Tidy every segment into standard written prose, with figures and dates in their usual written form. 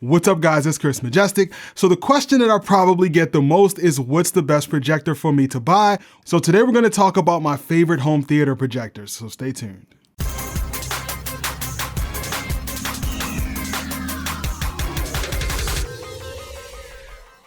What's up guys, it's Chris Majestic. So the question that I probably get the most is what's the best projector for me to buy? So today we're going to talk about my favorite home theater projectors, so stay tuned.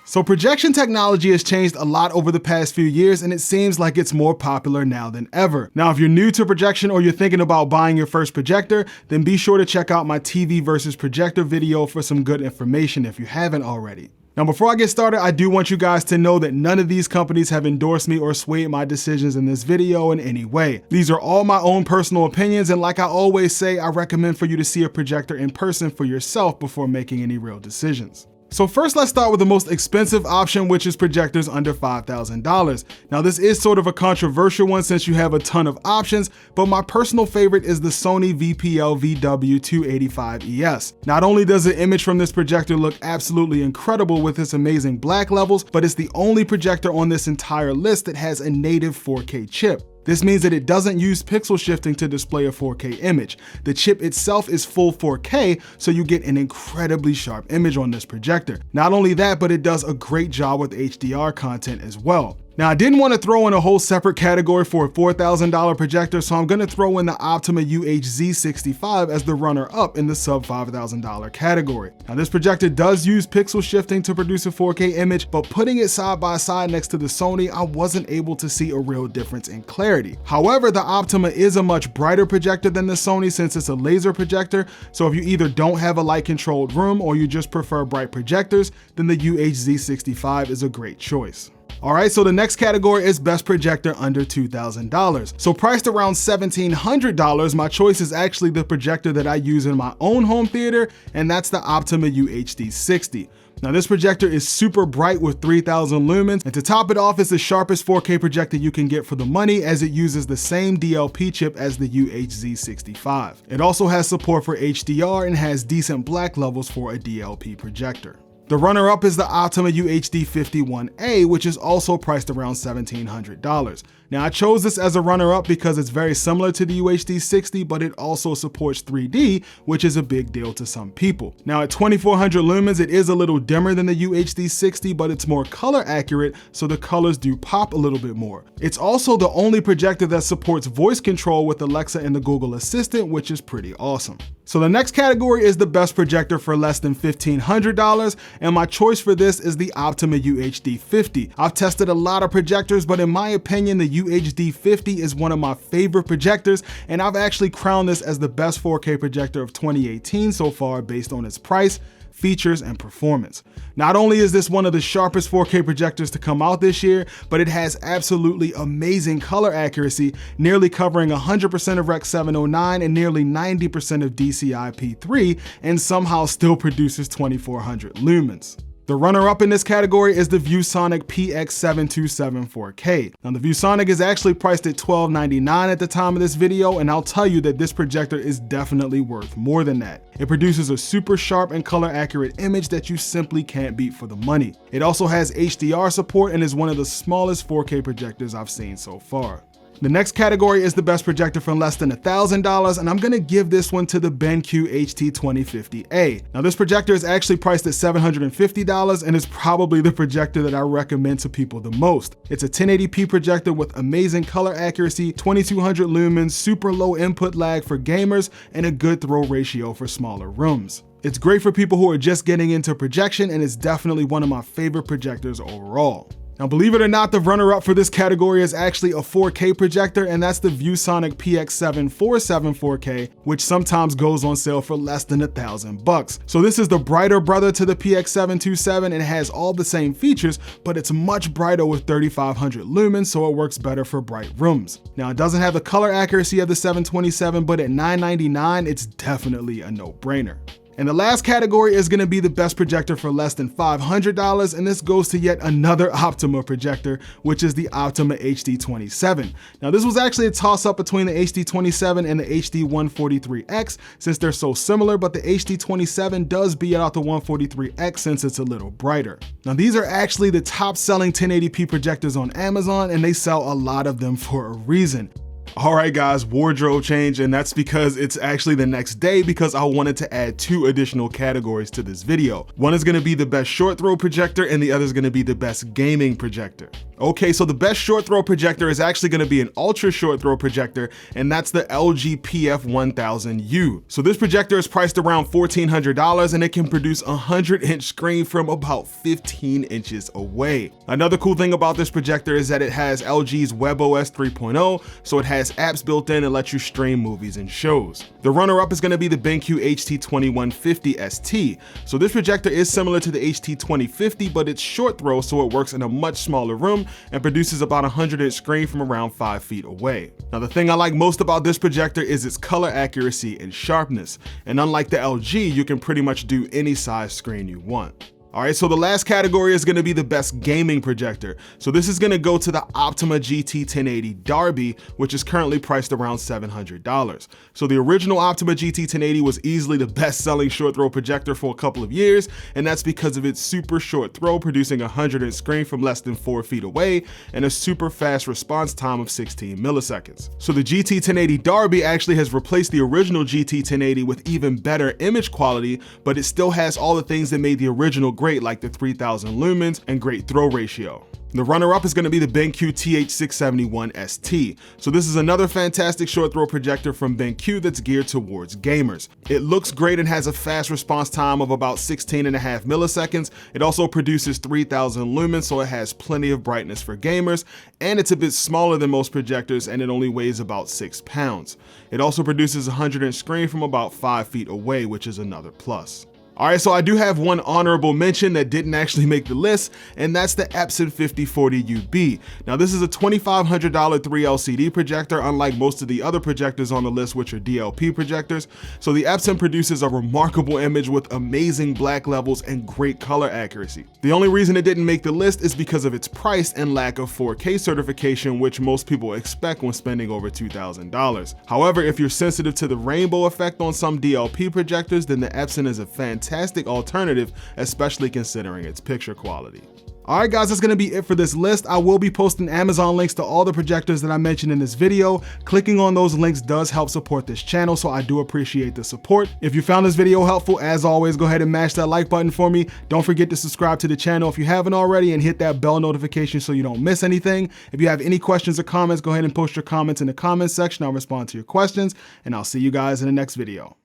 So projection technology has changed a lot over the past few years, and it seems like it's more popular now than ever. Now, if you're new to projection or you're thinking about buying your first projector, then be sure to check out my TV versus projector video for some good information if you haven't already. Now, before I get started, I do want you guys to know that none of these companies have endorsed me or swayed my decisions in this video in any way. These are all my own personal opinions, and like I always say, I recommend for you to see a projector in person for yourself before making any real decisions. So first, let's start with the most expensive option, which is projectors under $5,000. Now this is sort of a controversial one since you have a ton of options, but my personal favorite is the Sony VPL VW285ES. Not only does the image from this projector look absolutely incredible with its amazing black levels, but it's the only projector on this entire list that has a native 4K chip. This means that it doesn't use pixel shifting to display a 4K image. The chip itself is full 4K, so you get an incredibly sharp image on this projector. Not only that, but it does a great job with HDR content as well. Now, I didn't want to throw in a whole separate category for a $4,000 projector, so I'm going to throw in the Optima UHZ65 as the runner-up in the sub $5,000 category. Now, this projector does use pixel shifting to produce a 4K image, but putting it side by side next to the Sony, I wasn't able to see a real difference in clarity. However, the Optima is a much brighter projector than the Sony since it's a laser projector, so if you either don't have a light-controlled room or you just prefer bright projectors, then the UHZ65 is a great choice. Alright, so the next category is best projector under $2,000. So priced around $1,700, my choice is actually the projector that I use in my own home theater, and that's the Optima UHD60. Now this projector is super bright with 3000 lumens, and to top it off, it's the sharpest 4K projector you can get for the money as it uses the same DLP chip as the UHZ65. It also has support for HDR and has decent black levels for a DLP projector. The runner-up is the Optima UHD51A, which is also priced around $1,700. Now I chose this as a runner-up because it's very similar to the UHD60, but it also supports 3D, which is a big deal to some people. Now at 2400 lumens, it is a little dimmer than the UHD60, but it's more color accurate, so the colors do pop a little bit more. It's also the only projector that supports voice control with Alexa and the Google Assistant, which is pretty awesome. So the next category is the best projector for less than $1,500, and my choice for this is the Optima UHD50. I've tested a lot of projectors, but in my opinion, the UHD50 is one of my favorite projectors, and I've actually crowned this as the best 4K projector of 2018 so far based on its price, features, and performance. Not only is this one of the sharpest 4K projectors to come out this year, but it has absolutely amazing color accuracy, nearly covering 100% of Rec. 709 and nearly 90% of DCI-P3, and somehow still produces 2400 lumens. The runner-up in this category is the ViewSonic PX727 4K. Now the ViewSonic is actually priced at $1299 at the time of this video, and I'll tell you that this projector is definitely worth more than that. It produces a super sharp and color accurate image that you simply can't beat for the money. It also has HDR support and is one of the smallest 4K projectors I've seen so far. The next category is the best projector for less than $1,000, and I'm gonna give this one to the BenQ HT2050A. Now this projector is actually priced at $750 and is probably the projector that I recommend to people the most. It's a 1080p projector with amazing color accuracy, 2200 lumens, super low input lag for gamers, and a good throw ratio for smaller rooms. It's great for people who are just getting into projection, and it's definitely one of my favorite projectors overall. Now, believe it or not, the runner-up for this category is actually a 4K projector, and that's the ViewSonic PX747 4K, which sometimes goes on sale for less than $1,000. So this is the brighter brother to the PX727 and has all the same features, but it's much brighter with 3500 lumens, so it works better for bright rooms. Now, it doesn't have the color accuracy of the 727, but at $999, it's definitely a no-brainer. And the last category is gonna be the best projector for less than $500, and this goes to yet another Optima projector, which is the Optima HD27. Now this was actually a toss-up between the HD27 and the HD143X since they're so similar, but the HD27 does beat out the 143X since it's a little brighter. Now these are actually the top selling 1080p projectors on Amazon, and they sell a lot of them for a reason. All right guys, wardrobe change, and that's because it's actually the next day because I wanted to add 2 additional categories to this video. One is gonna be the best short throw projector and the other is gonna be the best gaming projector. Okay, so the best short throw projector is actually gonna be an ultra short throw projector, and that's the LG PF1000U. So this projector is priced around $1,400 and it can produce a 100-inch screen from about 15 inches away. Another cool thing about this projector is that it has LG's WebOS 3.0, so it has apps built in and lets you stream movies and shows. The runner-up is gonna be the BenQ HT2150 ST. So this projector is similar to the HT2050, but it's short throw, so it works in a much smaller room and produces about a 100-inch screen from around 5 feet away. Now the thing I like most about this projector is its color accuracy and sharpness. And unlike the LG, you can pretty much do any size screen you want. All right, so the last category is gonna be the best gaming projector. So this is gonna go to the Optima GT1080 Derby, which is currently priced around $700. So the original Optima GT1080 was easily the best selling short throw projector for a couple of years, and that's because of its super short throw, producing a 100-inch screen from less than 4 feet away, and a super fast response time of 16 milliseconds. So the GT1080 Derby actually has replaced the original GT1080 with even better image quality, but it still has all the things that made the original great, like the 3000 lumens and great throw ratio. The runner-up is going to be the BenQ TH671 ST. So this is another fantastic short throw projector from BenQ that's geared towards gamers. It looks great and has a fast response time of about 16.5 milliseconds. It also produces 3000 lumens, so it has plenty of brightness for gamers, and it's a bit smaller than most projectors and it only weighs about 6 pounds. It also produces a 100-inch screen from about 5 feet away, which is another plus. All right, so I do have one honorable mention that didn't actually make the list, and that's the Epson 5040UB. Now this is a $2,500 3 LCD projector, unlike most of the other projectors on the list, which are DLP projectors. So the Epson produces a remarkable image with amazing black levels and great color accuracy. The only reason it didn't make the list is because of its price and lack of 4K certification, which most people expect when spending over $2,000. However, if you're sensitive to the rainbow effect on some DLP projectors, then the Epson is a fantastic alternative, especially considering its picture quality. All right guys, that's gonna be it for this list. I will be posting Amazon links to all the projectors that I mentioned in this video. Clicking on those links does help support this channel, so I do appreciate the support. If you found this video helpful, as always, go ahead and mash that like button for me. Don't forget to subscribe to the channel if you haven't already, and hit that bell notification so you don't miss anything. If you have any questions or comments, go ahead and post your comments in the comments section. I'll respond to your questions, and I'll see you guys in the next video.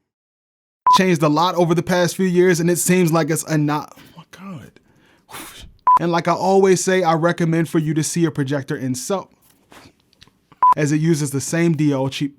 Changed a lot over the past few years, and it seems like it's a not, oh my God. And like I always say, I recommend for you to see a projector in as it uses the same DL cheap